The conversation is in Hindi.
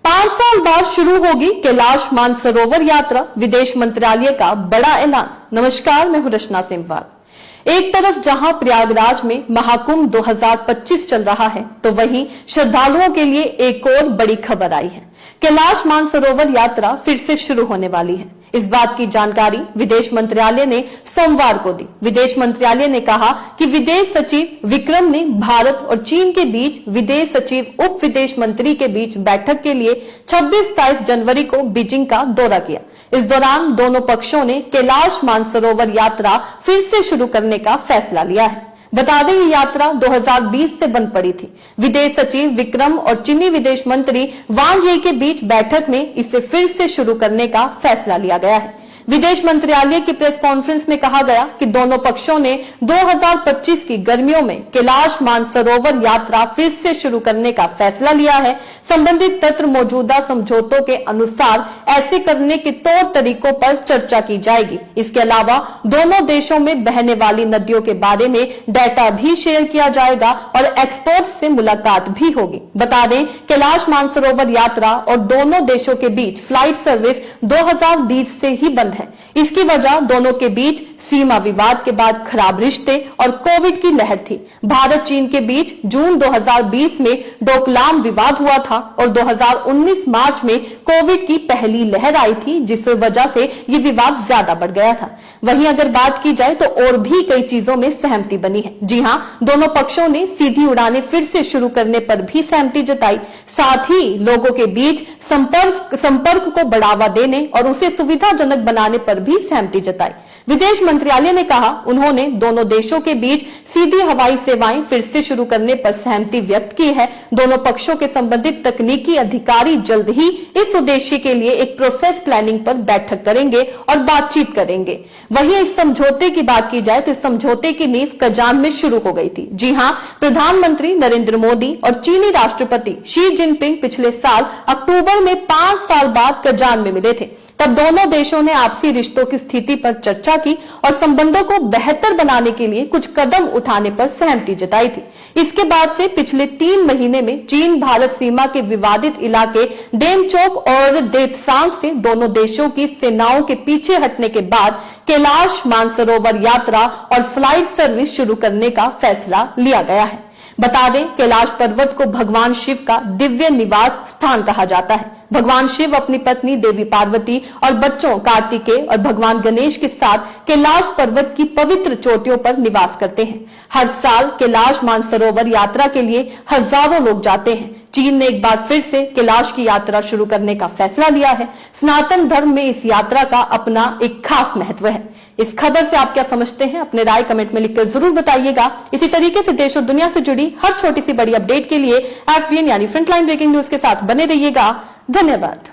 5 साल बाद शुरू होगी कैलाश मानसरोवर यात्रा, विदेश मंत्रालय का बड़ा ऐलान। नमस्कार, मैं हूं रचना सिंहवाल। एक तरफ जहां प्रयागराज में महाकुंभ 2025 चल रहा है, तो वहीं श्रद्धालुओं के लिए एक और बड़ी खबर आई है। कैलाश मानसरोवर यात्रा फिर से शुरू होने वाली है। इस बात की जानकारी विदेश मंत्रालय ने सोमवार को दी। विदेश मंत्रालय ने कहा कि विदेश सचिव विक्रम ने भारत और चीन के बीच विदेश सचिव उप विदेश मंत्री के बीच बैठक के लिए 26-27 जनवरी को बीजिंग का दौरा किया। इस दौरान दोनों पक्षों ने कैलाश मानसरोवर यात्रा फिर से शुरू करने का फैसला लिया है। बता दें, ये यात्रा 2020 से बंद पड़ी थी। विदेश सचिव विक्रम और चीनी विदेश मंत्री वांग यी के बीच बैठक में इसे फिर से शुरू करने का फैसला लिया गया है। विदेश मंत्रालय की प्रेस कॉन्फ्रेंस में कहा गया कि दोनों पक्षों ने 2025 की गर्मियों में कैलाश मानसरोवर यात्रा फिर से शुरू करने का फैसला लिया है। संबंधित तंत्र मौजूदा समझौतों के अनुसार ऐसे करने के तौर तरीकों पर चर्चा की जाएगी। इसके अलावा दोनों देशों में बहने वाली नदियों के बारे में डाटा भी शेयर किया जाएगा और एक्सपर्ट्स से मुलाकात भी होगी। बता दें, कैलाश मानसरोवर यात्रा और दोनों देशों के बीच फ्लाइट सर्विस 2020 से ही बंद है। इसकी वजह दोनों के बीच सीमा विवाद के बाद खराब रिश्ते और कोविड की लहर थी। भारत चीन के बीच जून 2020 में डोकलाम विवाद हुआ था और 2019 मार्च में कोविड की पहली लहर आई थी, जिस वजह से ये विवाद ज्यादा बढ़ गया था। वहीं अगर बात की जाए तो और भी कई चीजों में सहमति बनी है। जी हां, दोनों पक्षों ने सीधी उड़ानें फिर से शुरू करने पर भी सहमति जताई। साथ ही लोगों के बीच संपर्क को बढ़ावा देने और उसे सुविधाजनक बनाने पर भी सहमति जताई। विदेश मंत्रालय ने कहा, उन्होंने दोनों देशों के बीच सीधी हवाई सेवाएं फिर से शुरू करने पर सहमति व्यक्त की है। दोनों पक्षों के संबंधित तकनीकी अधिकारी जल्द ही इस उद्देश्य के लिए एक प्रोसेस प्लानिंग पर बैठक करेंगे और बातचीत करेंगे। वहीं इस समझौते की बात की जाए तो इस समझौते की नींव कजान में शुरू हो गई थी। जी हां, प्रधानमंत्री नरेंद्र मोदी और चीनी राष्ट्रपति शी जिनपिंग पिछले साल अक्टूबर में 5 साल बाद कजान में मिले थे। तब दोनों देशों ने आपसी रिश्तों की स्थिति पर चर्चा की और संबंधों को बेहतर बनाने के लिए कुछ कदम उठाने पर सहमति जताई थी। इसके बाद से पिछले 3 महीने में चीन भारत सीमा के विवादित इलाके डेमचोक और देपसांग से दोनों देशों की सेनाओं के पीछे हटने के बाद कैलाश मानसरोवर यात्रा और फ्लाइट सर्विस शुरू करने का फैसला लिया गया है। बता दें, कैलाश पर्वत को भगवान शिव का दिव्य निवास स्थान कहा जाता है। भगवान शिव अपनी पत्नी देवी पार्वती और बच्चों कार्तिकेय और भगवान गणेश के साथ कैलाश पर्वत की पवित्र चोटियों पर निवास करते हैं। हर साल कैलाश मानसरोवर यात्रा के लिए हजारों लोग जाते हैं। चीन ने एक बार फिर से कैलाश की यात्रा शुरू करने का फैसला लिया है। सनातन धर्म में इस यात्रा का अपना एक खास महत्व है। इस खबर से आप क्या समझते हैं? अपने राय कमेंट में लिखकर जरूर बताइएगा। इसी तरीके से देश और दुनिया से जुड़ी हर छोटी सी बड़ी अपडेट के लिए FBN यानी फ्रंटलाइन ब्रेकिंग न्यूज के साथ बने रहिएगा। धन्यवाद।